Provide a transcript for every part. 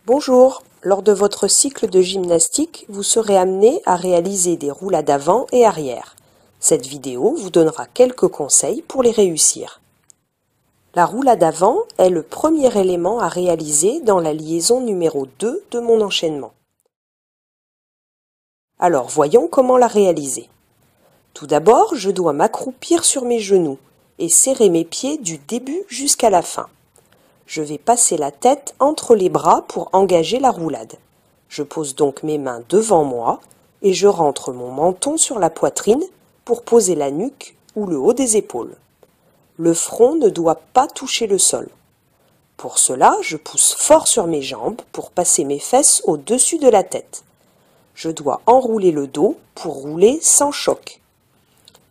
Bonjour, lors de votre cycle de gymnastique, vous serez amené à réaliser des roulades avant et arrière. Cette vidéo vous donnera quelques conseils pour les réussir. La roulade avant est le premier élément à réaliser dans la liaison numéro 2 de mon enchaînement. Alors voyons comment la réaliser. Tout d'abord, je dois m'accroupir sur mes genoux et serrer mes pieds du début jusqu'à la fin. Je vais passer la tête entre les bras pour engager la roulade. Je pose donc mes mains devant moi et je rentre mon menton sur la poitrine pour poser la nuque ou le haut des épaules. Le front ne doit pas toucher le sol. Pour cela, je pousse fort sur mes jambes pour passer mes fesses au-dessus de la tête. Je dois enrouler le dos pour rouler sans choc.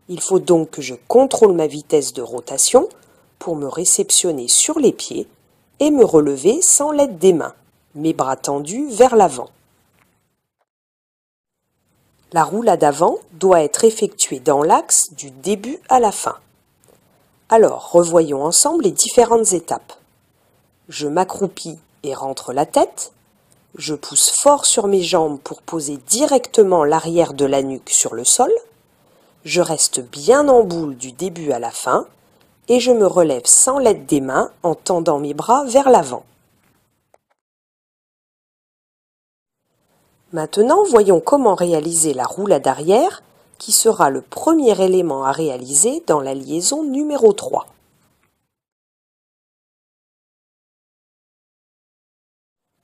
Il faut donc que je contrôle ma vitesse de rotation pour me réceptionner sur les pieds et me relever sans l'aide des mains, mes bras tendus vers l'avant. La roulade avant doit être effectuée dans l'axe du début à la fin. Alors, revoyons ensemble les différentes étapes. Je m'accroupis et rentre la tête. Je pousse fort sur mes jambes pour poser directement l'arrière de la nuque sur le sol. Je reste bien en boule du début à la fin et je me relève sans l'aide des mains en tendant mes bras vers l'avant. Maintenant, voyons comment réaliser la roulade arrière, qui sera le premier élément à réaliser dans la liaison numéro 3.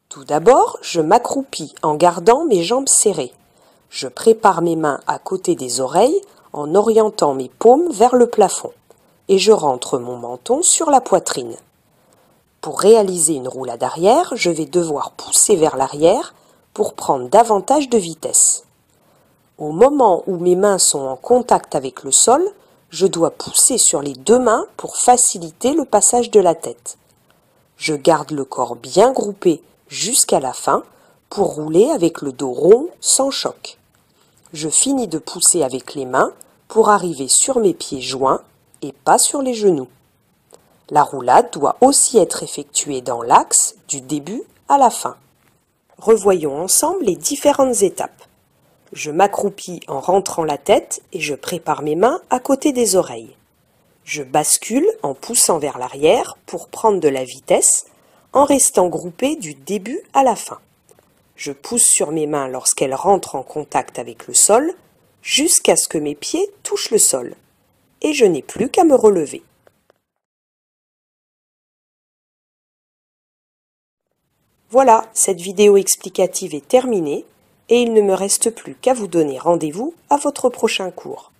Tout d'abord, je m'accroupis en gardant mes jambes serrées. Je prépare mes mains à côté des oreilles en orientant mes paumes vers le plafond et je rentre mon menton sur la poitrine. Pour réaliser une roulade arrière, je vais devoir pousser vers l'arrière pour prendre davantage de vitesse. Au moment où mes mains sont en contact avec le sol, je dois pousser sur les deux mains pour faciliter le passage de la tête. Je garde le corps bien groupé jusqu'à la fin pour rouler avec le dos rond sans choc. Je finis de pousser avec les mains pour arriver sur mes pieds joints et pas sur les genoux. La roulade doit aussi être effectuée dans l'axe du début à la fin. Revoyons ensemble les différentes étapes. Je m'accroupis en rentrant la tête et je prépare mes mains à côté des oreilles. Je bascule en poussant vers l'arrière pour prendre de la vitesse en restant groupé du début à la fin. Je pousse sur mes mains lorsqu'elles rentrent en contact avec le sol jusqu'à ce que mes pieds touchent le sol. Et je n'ai plus qu'à me relever. Voilà, cette vidéo explicative est terminée et il ne me reste plus qu'à vous donner rendez-vous à votre prochain cours.